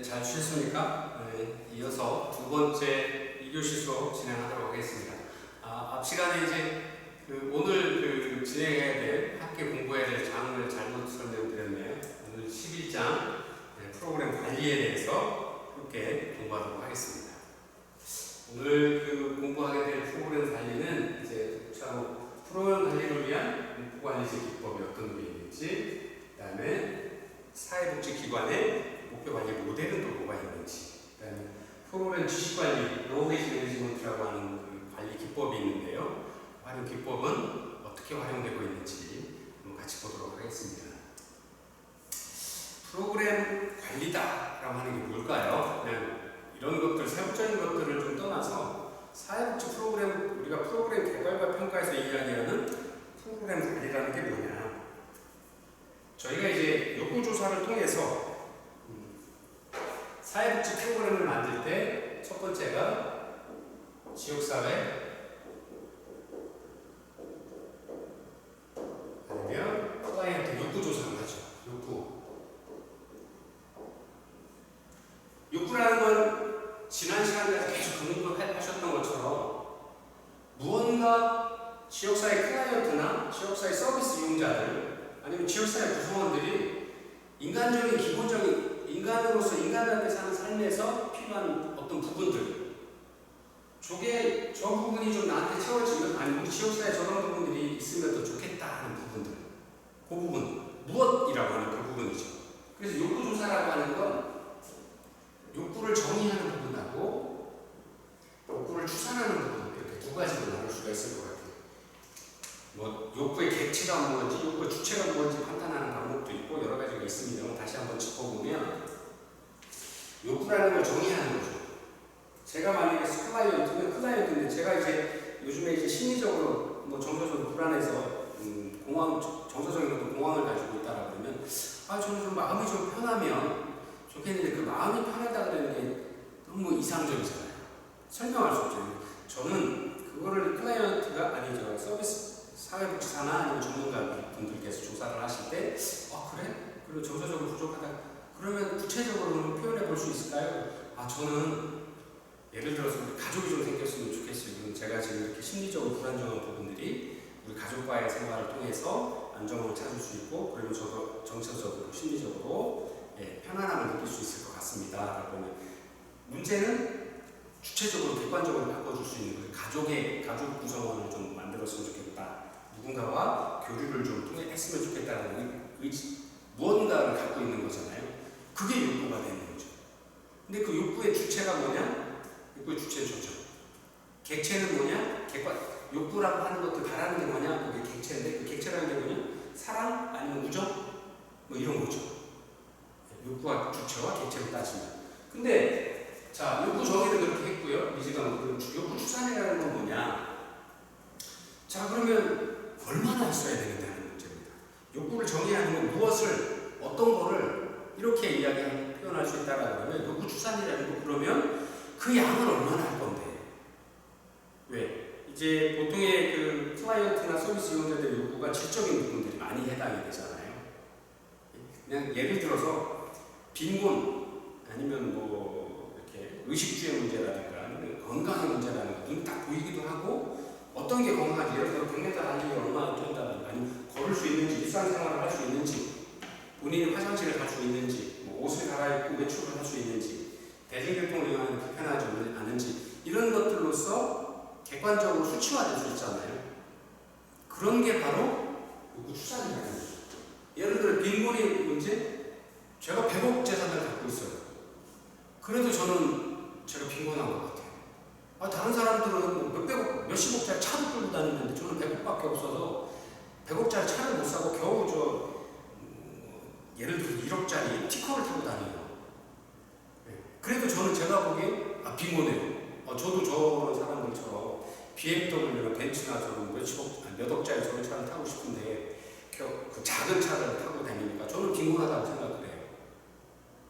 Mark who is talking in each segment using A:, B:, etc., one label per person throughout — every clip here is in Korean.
A: 잘 주셨습니까? 이어서 두 번째 2교시 수업 진행하도록 하겠습니다. 앞 시간에 이제 오늘 진행해야 될 학교 공부해야 될 장을 잘못 설명드렸네요. 오늘 11장 프로그램 관리에 대해서 함께 공부하도록 하겠습니다. 오늘 공부하게 될 프로그램 관리는 이제 프로그램 관리를 위한 문구 관리제 기법이 어떤 게 있는지, 그 다음에 사회복지기관의 목표 관리 모델은 또 뭐가 있는지, 그 다음에 프로그램 지식관리, 노우레이지 매니지먼트라고 하는 관리 기법이 있는데요. 활용 기법은 어떻게 활용되고 있는지 한번 같이 보도록 하겠습니다. 프로그램 관리다라고 하는 게 뭘까요? 그냥 이런 것들, 세부적인 것들을 좀 떠나서 사회복지 프로그램, 우리가 프로그램 개발과 평가에서 이야기하는 프로그램 관리라는 게 뭐냐? 저희가 이제 욕구조사를 통해서 사회복지 프로그램을 만들 때 첫 번째가 지역사회 아니면 클라이언트 욕구조사를 하죠. 욕구라는 건 지난 시간에 계속 공부하셨던 것처럼 무언가 지역사회 클라이언트나 지역사회 서비스 이용자들 아니면 지역사회 구성원들이 인간적인 기본적인 인간으로서 인간답게 사는 삶에서 필요한 어떤 부분들, 저 부분이 좀 나한테 채워지면, 아니 우리 지역사회에 저런 부분들이 있으면 더 좋겠다 하는 부분들, 그 부분, 무엇이라고 하는 그 부분이죠. 그래서 욕구조사라고 하는 건 욕구를 정의하는 부분하고 욕구를 추산하는 부분, 이렇게 두 가지로 나눌 수가 있을 것 같아요. 욕구의 객체가 무엇인지, 욕구의 주체가 무엇인지 판단하는 방법도 있고 여러 가지가 있습니다. 다시 한번 짚어보면 욕구라는 걸 정의하는 거죠. 제가 만약에 클라이언트면 클라이언트인데 제가 이제 요즘에 이제 심리적으로 정서적으로 불안해서 정서적인 것도 공황을 가지고 있다라 그러면 저는 좀 마음이 좀 편하면 좋겠는데 그 마음이 편하다 그러는 게 너무 이상적이잖아요. 설명할 수 없잖아요. 저는 그거를 클라이언트가 아니죠. 서비스 사회복지사나 아니면 전문가분들께서 조사를 하실 때 그래? 그리고 정서적으로 부족하다. 그러면 구체적으로 표현해 볼 수 있을까요? 저는 예를 들어서 우리 가족이 좀 생겼으면 좋겠어요. 제가 지금 이렇게 심리적으로 불안정한 부분들이 우리 가족과의 생활을 통해서 안정을 찾을 수 있고, 그러면 저도 정서적으로 심리적으로 편안함을 느낄 수 있을 것 같습니다. 그러면 문제는 주체적으로 객관적으로 바꿔줄 수 있는 거예요. 가족 구성원을 좀 만들었으면 좋겠다. 누군가와 교류를 좀 했으면 좋겠다는 의지, 무언가를 갖고 있는 거잖아요. 그게 욕구가 되는 거죠. 근데 그 욕구의 주체가 뭐냐? 욕구의 주체는 저죠. 객체는 뭐냐? 욕구라고 하는 것들 바라는 게 뭐냐? 그게 객체인데 그 객체라는 게 뭐냐? 사랑 아니면 우정? 이런 거죠. 욕구와 주체와 객체로 따지면. 근데 욕구 정의를 그렇게 했고요. 이제가 욕구 추산이라는 건 뭐냐? 그러면 얼마나 있어야 되는다는 문제입니다. 욕구를 정의하는 건 무엇을, 어떤 거를 이렇게 표현할 수 있다라 그러면 욕구 추산이라는 거, 그러면 그 양을 얼마나 할 건데? 왜? 이제 보통의 그 클라이언트나 서비스 이용자들의 욕구가 질적인 부분들이 많이 해당이 되잖아요. 그냥 예를 들어서 빈곤 아니면 이렇게 의식주의 문제라든가 건강의 문제라는 거 눈이 딱 보이기도 하고, 어떤 게 건강한지, 예를 들어 100m 달리기 얼마나 뛰었다든가, 아니면 걸을 수 있는지, 일상생활을 할 수 있는지, 본인이 화장실을 갈 수 있는지, 옷을 갈아입고 외출을 할 수 있는지, 대중교통을 이용하는 불편하지 않은지, 이런 것들로서 객관적으로 수치화될 수 있잖아요. 그런 게 바로 욕구 추산이라는 거죠. 예를 들어 빈곤의 문제, 제가 100억 재산을 갖고 있어요. 그래도 제가 빈곤한 것 같아요. 다른 사람들은 몇백억, 몇십억짜리 차도 끌고 다니는데 저는 100억밖에 없어서 100억짜리 차를 못 사고 겨우 예를 들어 1억짜리 티커를 타고 다녀요. 그래도 제가 보기에 빈곤해요. 저도 저런 사람들처럼 BMW나 벤츠나 저런 몇 억짜리 저런 차를 타고 싶은데 그 작은 차를 타고 다니니까 저는 빈곤하다고 생각을 해요.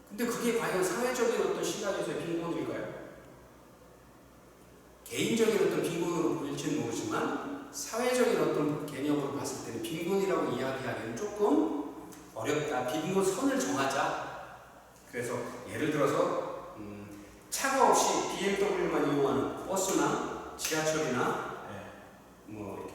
A: 근데 그게 과연 사회적인 어떤 시각에서의 빈곤일까요? 개인적인 어떤 빈곤으로 보일지는 모르지만 사회적인 어떤 개념으로 봤을 때는 빈곤이라고 이야기하기는 조금 어렵다. 빈곤 선을 정하자. 그래서 예를 들어서 차가 없이 BMW만 이용하는 버스나 지하철이나 뭐 이렇게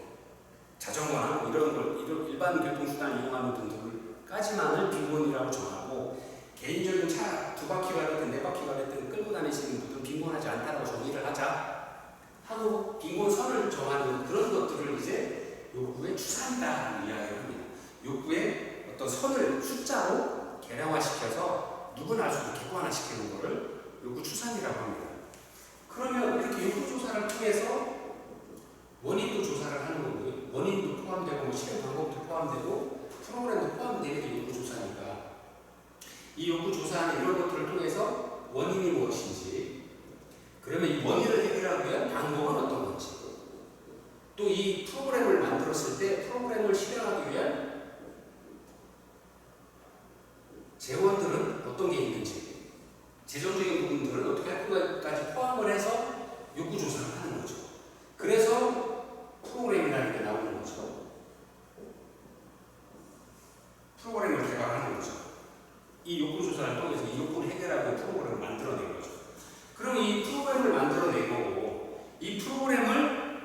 A: 자전거나 뭐 이런 일반 교통수단 이용하는 분들까지만을 빈곤이라고 정하고, 개인적인 차 두 바퀴가 됐든 네 바퀴가 됐든 끌고 다니시는 분들은 빈곤하지 않다라고 정의를 하자 하고 빈곤선을 정하는 그런 것들을 이제 욕구의 추산이다라는 이야기를 합니다. 욕구의 어떤 선을 숫자로 계량화시켜서 누구나 알 수 있게 객관화시키는 것을 욕구 추산이라고 합니다. 그러면 이렇게 욕구 조사를 통해서 원인도 조사를 하는 거고요. 원인도 포함되고 뭐 실행 방법도 포함되고 프로그램도 포함되는 게 욕구 조사니까, 이 욕구 조사하는 이런 것들을 통해서 원인이 무엇인지, 그러면 이 원인을 해결하기 위한 방법은 어떤 건지, 또 이 프로그램을 만들었을 때 프로그램을 실행하기 위한 재원들은 어떤 게 있는지, 재정적인 부분들은 어떻게 할 것까지 포함을 해서 욕구 조사를 하는 거죠. 그래서 프로그램이라는 게 나오는 거죠. 프로그램을 개발하는 거죠. 이 욕구 조사를 통해서 이 욕구를 해결하는 프로그램을 만들어낸 거죠. 그럼 이 프로그램을 만들어내고 이 프로그램을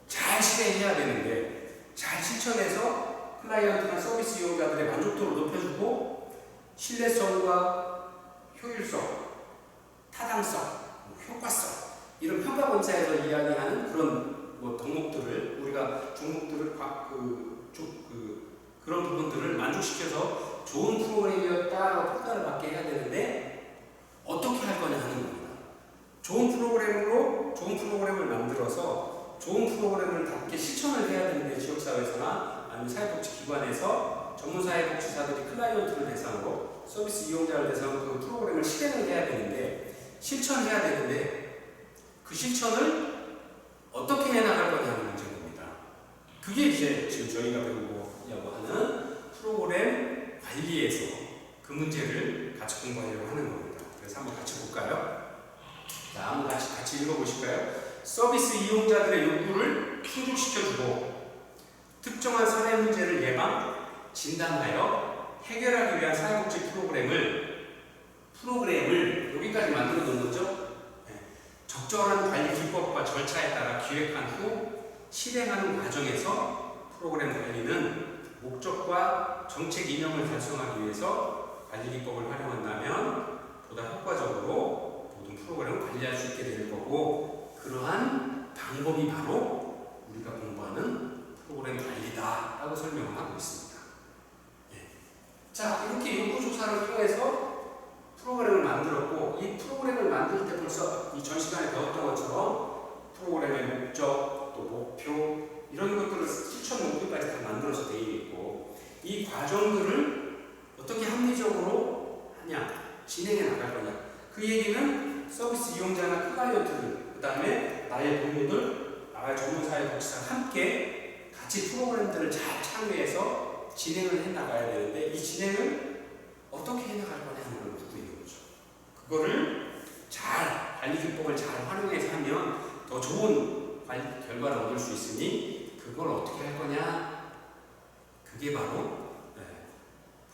A: 잘 실행해야 되는데, 잘 실천해서 클라이언트나 서비스 이용자들의 만족도를 높여주고 신뢰성과 효율성, 타당성, 효과성, 이런 평가검사에서 이야기하는 그런 뭐 덕목들을, 우리가 종목들을 그런 부분들을 만족시켜서 좋은 프로그램이었다라고 평가를 받게 해야 되는데, 어떻게 할 거냐 하는 겁니다. 좋은 프로그램을 만들어서 좋은 프로그램을 답게 실천을 해야 되는데, 지역사회에서나 아니면 사회복지기관에서 전문사회복지사들이 클라이언트를 대상으로 서비스 이용자를 대상으로 그 프로그램을 실행을 해야 되는데, 실천해야 되는데 그 실천을 어떻게 해나갈 거냐는 문제입니다. 그게 이제 지금 저희가 배우려고 하는 프로그램 관리에서 그 문제를 같이 공부하려고 하는 겁니다. 그래서 한번 같이 볼까요? 자, 한번 같이 읽어보실까요? 서비스 이용자들의 욕구를 충족시켜주고 특정한 사회 문제를 예방, 진단하여 해결하기 위한 사회복지 프로그램을 여기까지 만들어 놓은 거죠. 적절한 관리 기법과 절차에 따라 기획한 후 실행하는 과정에서 프로그램 관리는 목적과 정책 이념을 달성하기 위해서 관리 기법을 활용한다면 보다 효과적으로 모든 프로그램을 관리할 수 있게 될 거고, 그러한 방법이 바로 우리가 공부하는 프로그램 관리다라고 설명을 하고 있습니다. 자, 이렇게 욕구조사를 통해서 프로그램을 만들었고, 이 프로그램을 만들 때 벌써 이 전 시간에 배웠던 것처럼 프로그램의 목적, 또 목표, 이런 것들을 실천 목표까지 다 만들어서 되어 있고, 이 과정들을 어떻게 합리적으로 하냐, 진행해 나갈 거냐, 그 얘기는 서비스 이용자나 클라이언트들, 그 다음에 나의 동료들, 나의 전문사회복지사가 함께 같이 프로그램들을 잘 참여해서 진행을 해 나가야 되는데, 이 진행을 어떻게 해 나갈 거냐 하는 걸 묻고 있는 거죠. 그거를 잘, 관리 기법을 잘 활용해서 하면 더 좋은 관리 결과를 얻을 수 있으니, 그걸 어떻게 할 거냐, 그게 바로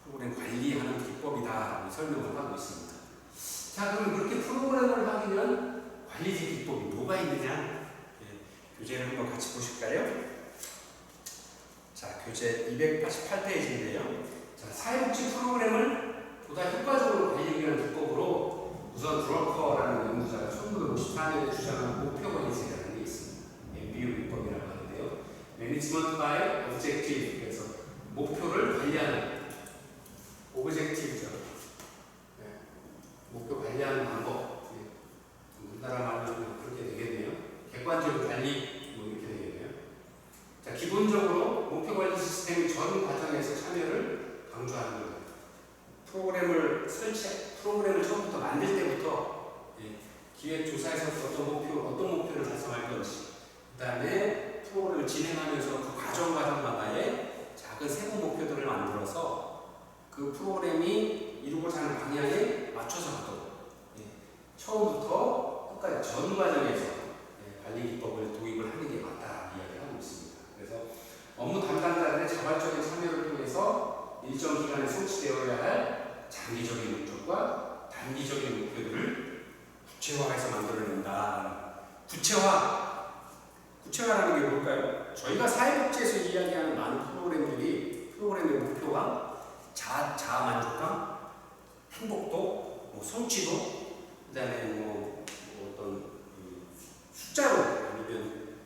A: 프로그램 관리하는 기법이다 설명을 하고 있습니다. 자, 그럼 그렇게 프로그램을 하기 위한 관리지 기법이 뭐가 있느냐, 교재를 한번 같이 보실까요? 자, 교재 288페이지인데요. 자, 사회복지 프로그램을 보다 효과적으로 관리하기 위한 기법으로 우선 브로커라는 연구자가 1954년에 주장한 목표 관리제라는 게 있습니다. MBO 기법이라고 하는데요. Management by Objective, 그래서 목표를 관리하는 오브젝티브죠. 목표 관리하는 방법. 우리나라 말로 그렇게 되겠네요. 객관적인 관리, 뭐 이렇게 되겠네요. 자, 기본적으로 목표 관리 시스템의 전 과정에서 참여를 강조하는 겁니다. 프로그램을 처음부터 만들 때부터 기획 조사에서 어떤 목표를 달성할 건지, 그 다음에 프로그램을 진행하면서 그 과정마다의 작은 세부 목표들을 만들어서 그 프로그램이 이루고자 하는 방향에 맞춰서 가도록 처음부터 끝까지 전 과정에서 관리 기법을 도입을 하는 게 맞다 이야기하고 있습니다. 그래서 업무 담당자들의 자발적인 참여를 통해서 일정 기간에 성취되어야 할 장기적인 목적과 단기적인 목표들을 구체화라는 게 뭘까요? 저희가 사회복지에서 이야기하는 많은 프로그램의 목표가 자아 만족감, 행복도, 성취도, 그다음에 어떤 숫자로 아니면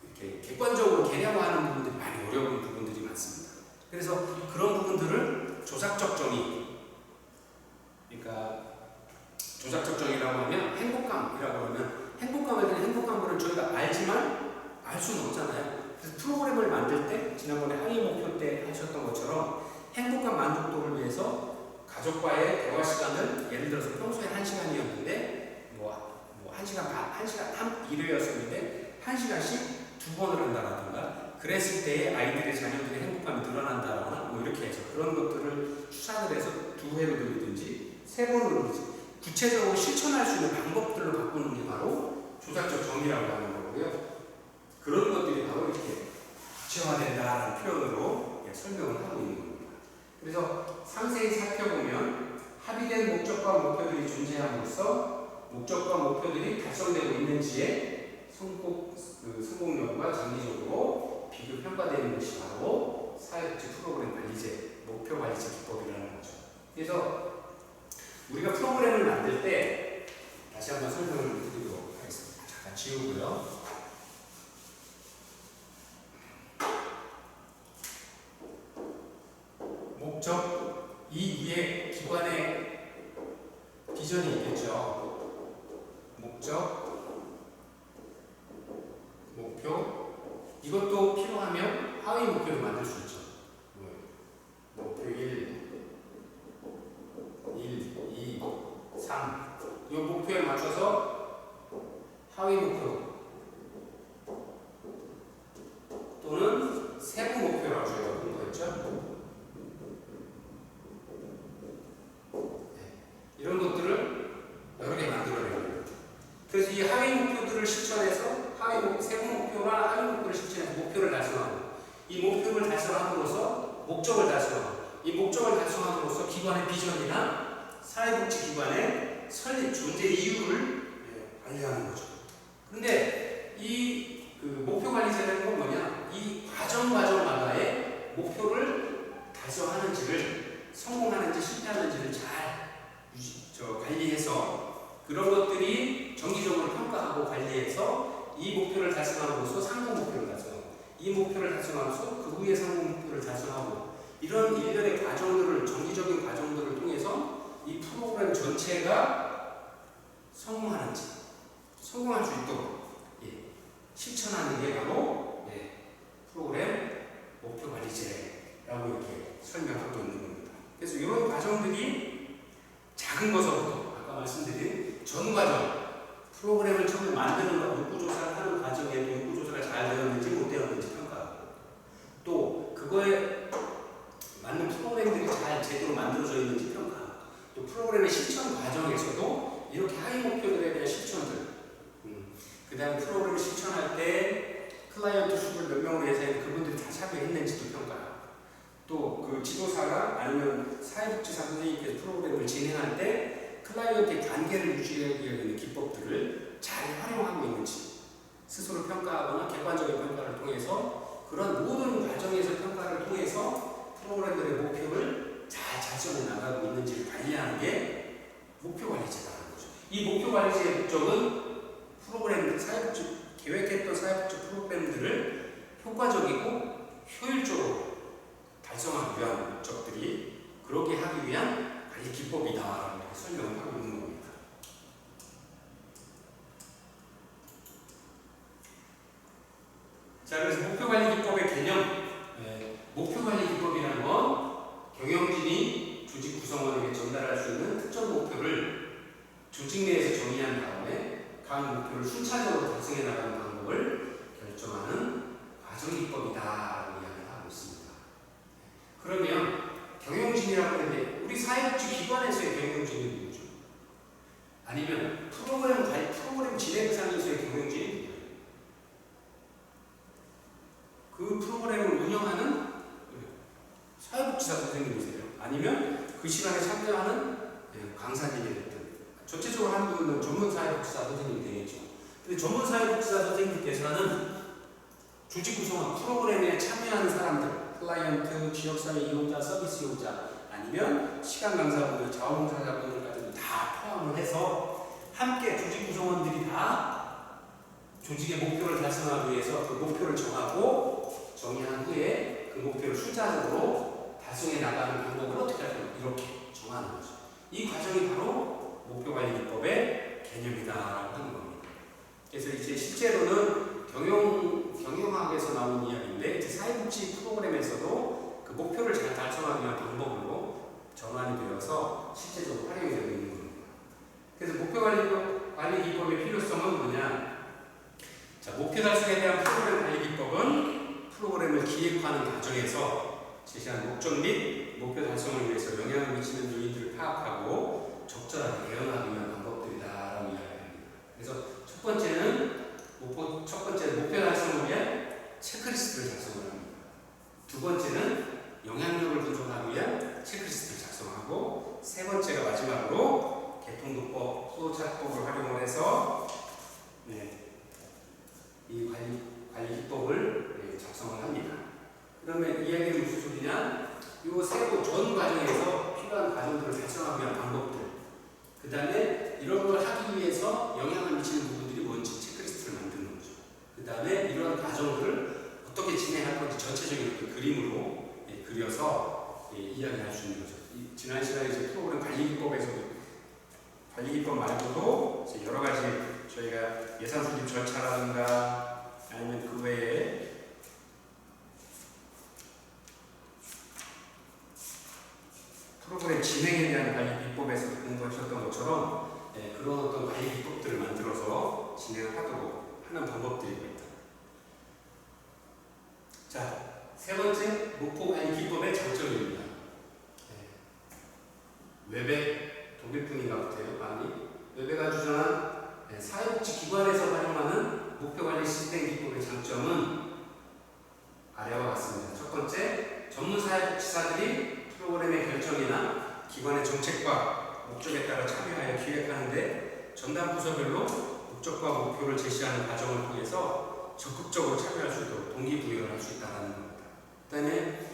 A: 이렇게 객관적으로 개념화하는 부분들이 많이 어려운 부분들이 많습니다. 그래서 그런 부분들을 조작적 정의, 그러니까 조작적 정의라고 하면 행복감이라고 하면 행복감을 저희가 알지만 알 수는 없잖아요. 그래서 프로그램을 만들 때 지난번에 항의 목표 때 하셨던 것처럼 행복감 만족도를 위해서 가족과의 대화 시간을 예를 들어서 평소에 1시간이었는데 1시간 반, 1시간 1회였었는데 1시간씩 2번을 한다라든가 그랬을 때에 아이들의 자녀들의 행복감이 늘어난다거나 이렇게 해서 그런 것들을 추산을 해서 2회로 늘리든지 3번으로 늘리든지 구체적으로 실천할 수 있는 방법들로 바꾸는 게 바로 조작적 정의라고 하는 거고요. 그런 것들이 바로 이렇게 구체화된다는 표현으로 설명을 하고 있는 겁니다. 그래서 상세히 살펴보면 합의된 목적과 목표들이 존재함으로써 목적과 목표들이 달성되고 있는지에 성공률과 장기적으로 비교 평가되는 것이 바로 사회복지 프로그램 관리제, 목표 관리제 기법이라는 거죠. 그래서 우리가 프로그램을 만들 때 다시 한번 설명을 드리도록 하겠습니다. 잠깐 지우고요. 목적, 이 위에 기관의 비전이 있겠죠. 목적, 목표, 이것도 필요하면 하위 목표를 만들 수 있죠. 목표 1, 2, 3. 이 목표에 맞춰서 하위 목표 또는 세부 목표라고 저희가 본 거였죠. 이런 것들을 여러 개 만들어내는 거예요. 그래서 이 하위 목표들을 실천해서 세부 목표와 하위 목표를 실천해서 목표를 달성하고 이 목표를 달성함으로써 목적을 달성하고 이 목적을 달성함으로써 기관의 비전이나 사회복지기관의 설립 존재 이유를 관리하는 거죠. 그런데 이 목표 관리제라는 건 뭐냐? 이 과정마다의 목표를 달성하는지를 성공하는지 실패하는지를 잘 관리해서 그런 것들이 정기적으로 평가하고 관리해서 이 목표를 달성함으로써 상공 목표를 달성하고 이 목표를 달성함으로써 그 후에 상공 목표를 달성하고 이런 일련의 과정들을 정기적인 과정들을 통해서 이 프로그램 전체가 성공할 수 있도록 실천하는 게 바로 프로그램 목표 관리제라고 이렇게 설명하고 있는 겁니다. 그래서 이런 과정들이 작은 것부터 아까 말씀드린 전 과정 프로그램을 처음에 만드는 것, 욕구조사를 하는 과정에도 욕구조사가 잘 되었는지 못 되었는지 평가하고 또 그거에 맞는 프로그램들이 잘 제대로 만들어져 있는지 평가하고 또 프로그램의 실천 과정에서도 이렇게 하위 목표들에 대한 실천들 그 다음에 프로그램을 실천할 때 클라이언트 수를 몇 명으로 해서 그분들이 다 참여했는지도 평가하고 또 그 지도사가 아니면 사회복지사 선생님께서 프로그램을 진행할 때 클라이언트의 관계를 유지하기 위한 기법들을 잘 활용하고 있는지 스스로 평가하거나 객관적인 평가를 통해서 그런 모든 과정에서 평가를 통해서 프로그램들의 목표를 잘 달성해 나가고 있는지를 관리하는 게 목표 관리제라는 거죠. 이 목표 관리제의 목적은 프로그램 계획했던 사회복지 프로그램들을 효과적이고 효율적으로 달성하기 위한 목적들이 그러게 하기 위한 관리 기법이다라고 설명을 하고 있는 겁니다. 자, 그래서 목표 관리 기법의 개념, 목표 관리 기법이라는 건 경영진이 조직 구성원에게 전달할 수 있는 특정 목표를 조직 내에서 정의한 다음에 각 목표를 순차적으로 달성해 나가는 방법을 결정하는 과정 기법이다라고 이야기를 하고 있습니다. 그러면 경영진이라고 하는데 우리 사회복지 기관에서의 경영진이 누구죠? 아니면 프로그램 진행상에서의 경영진이 누구예요? 그 프로그램을 운영하는 사회복지사 선생님이세요? 아니면 그 시간에 참여하는 강사님이 됐든 전체적으로 한 분은 전문 사회복지사 선생님이 되겠죠. 근데 전문사회복지사 선생님께서는 조직 구성원 프로그램에 참여하는 사람들, 클라이언트, 지역사회 이용자, 서비스 이용자, 아니면 시간 강사분들, 자원봉사자분들까지도 다 포함을 해서 함께 조직 구성원들이 다 조직의 목표를 달성하기 위해서 그 목표를 정하고 정의한 후에 그 목표를 숫자적으로 달성해 나가는 방법을 어떻게 할까 이렇게 정하는 거죠. 이 과정이 바로 목표관리기법의 개념이다라고 하는 겁니다. 그래서 이제 실제로는 경영학에서 나오는 이야기인데 이제 사회복지 프로그램에서도 그 목표를 잘 달성하기 위한 방법으로 전환이 되어서 실제적으로 활용이 되고 있는 겁니다. 그래서 목표관리기법의 필요성은 뭐냐? 자, 목표 달성에 대한 프로그램 관리기법은 프로그램을 기획하는 과정에서 제시한 목적 및 목표 달성을 위해서 영향을 미치는 요인들을 파악하고 적절하게 대응하기 위한 방법들이다라고 이야기합니다. 그래서 첫 번째는 목표 달성을 위한 체크리스트를 작성을 합니다. 두 번째는 영향력을 분석하기 위한 체크리스트를 작성하고, 세 번째가 마지막으로 개통도법, 소차법을 활용을 해서 이 관리 기법을 작성을 합니다. 그러면 이 이야기는 무슨 소리냐? 이 세부 전 과정에서 필요한 과정들을 달성하기 위한 방법들, 그 다음에 이런 걸 하기 위해서 영향을 미치는 부분들이 뭔지 체크리스트를 만드는 거죠. 그 다음에 이런 과정들을 어떻게 진행할 건지 전체적인 그 그림으로 그려서 이야기할 수 있는 거죠. 지난 시간에 이제 프로그램 관리기법에서도 관리기법 말고도 이제 여러 가지 저희가 예산 수립 절차라든가 아니면 그 외에 프로그램 진행에 대한 관리 기법에서 공부하셨던 것처럼 그런 어떤 관리 기법들을 만들어서 진행을 하도록 하는 방법들입니다. 자, 세 번째 목표 관리 기법의 장점입니다. 웹의 독일뿐인가 같아요. 많이 웹에가 주장한 사회복지기관에서 활용하는 목표관리 시스템 기법의 장점은 아래와 같습니다. 첫 번째, 전문사회복지사들이 프로그램의 결정이나 기관의 정책과 목적에 따라 참여하여 기획하는데 전담 부서별로 목적과 목표를 제시하는 과정을 통해서 적극적으로 참여할 수 있도록 동기부여를 할 수 있다는 겁니다. 그 다음에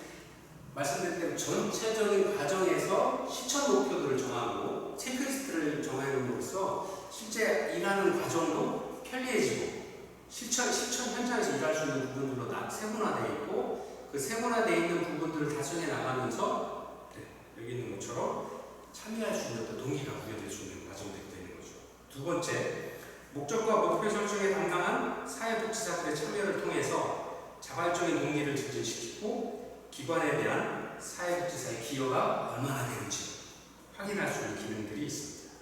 A: 말씀드린 대로 전체적인 과정에서 실천 목표들을 정하고 체크리스트를 정해놓음으로써 실제 일하는 과정도 편리해지고 실천 현장에서 일할 수 있는 부분들로 세분화되어 있고 그 세분화되어 있는 부분들을 달성해 나가면서 여기 있는 것처럼 참여할 수 있는 어떤 동기가 부여될 수 있는 과정들이 되는 거죠. 두 번째, 목적과 목표 설정에 담당한 사회복지사들의 참여를 통해서 자발적인 동기를 증진시키고 기관에 대한 사회복지사의 기여가 얼마나 되는지 확인할 수 있는 기능들이 있습니다.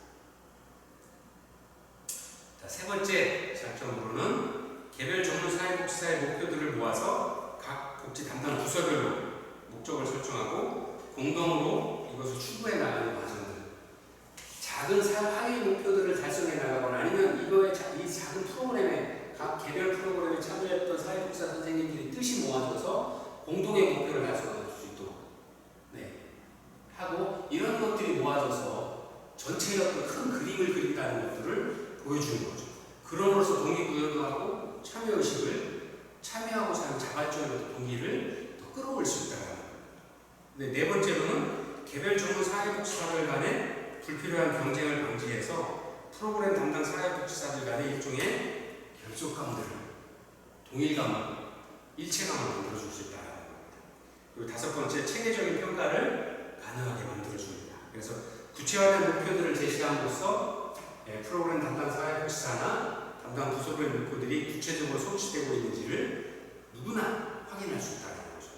A: 자, 세 번째 장점으로는 개별 전문 사회복지사의 목표들을 모아서 각 복지 담당 부서별로 목적을 설정하고 공동으로 이것을 추구해 나가는 과정들, 작은 사회 목표들을 달성해 나가거나 아니면 이 작은 프로그램에 각 개별 프로그램에 참여했던 사회복지사 선생님들이 뜻이 모아져서 공동의 목표를 달성할 수 있도록 하고 이런 것들이 모아져서 전체의 어떤 큰 그림을 그린다는 것들을 보여주는 거죠. 그럼으로써 동기부여도 하고 참여하고 사는 자발적인 동기를 더 끌어올 수 있다는 거예요. 네 번째로는 개별 전문 사회복지사들 간의 불필요한 경쟁을 방지해서 프로그램 담당 사회복지사들 간의 일종의 결속감들을 동일감을 일체감을 만들어줄 수 있다는 겁니다. 그리고 다섯 번째, 체계적인 평가를 가능하게 만들어줍니다. 그래서 구체화된 목표들을 제시함으로써 프로그램 담당 사회복지사나 담당 부서별 목표들이 구체적으로 성취되고 있는지를 누구나 확인할 수 있다는 거죠.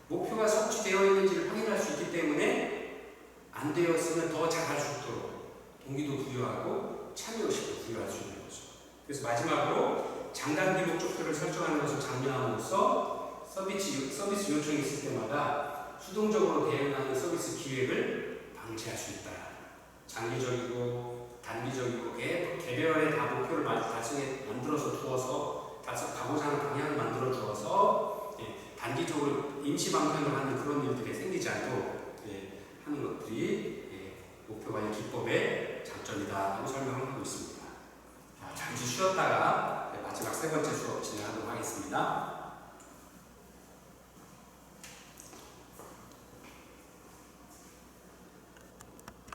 A: 목표가 성취되어 있는지를 확인할 수 있기 때문에 안 되었으면 더 잘할 수 있도록 동기도 부여하고 참여의식도 부여할 수 있는 거죠. 그래서 마지막으로 장단기 목적표를 설정하는 것을 장려함으로써 서비스 요청이 있을 때마다 수동적으로 대응하는 서비스 기획을 방지할 수 있다. 장기적이고 단기적이고 개별의 다 목표를 달성해 만들어서 두어서 가고자 하는 방향을 만들어 두어서 단기적으로 임시 방편을 하는 그런 일들이 생기지 않도록 하는 것들이 목표관리 기법의 장점이다 하고 설명을 하고 있습니다. 잠시 쉬었다가 세 번째 수업 진행하도록 하겠습니다.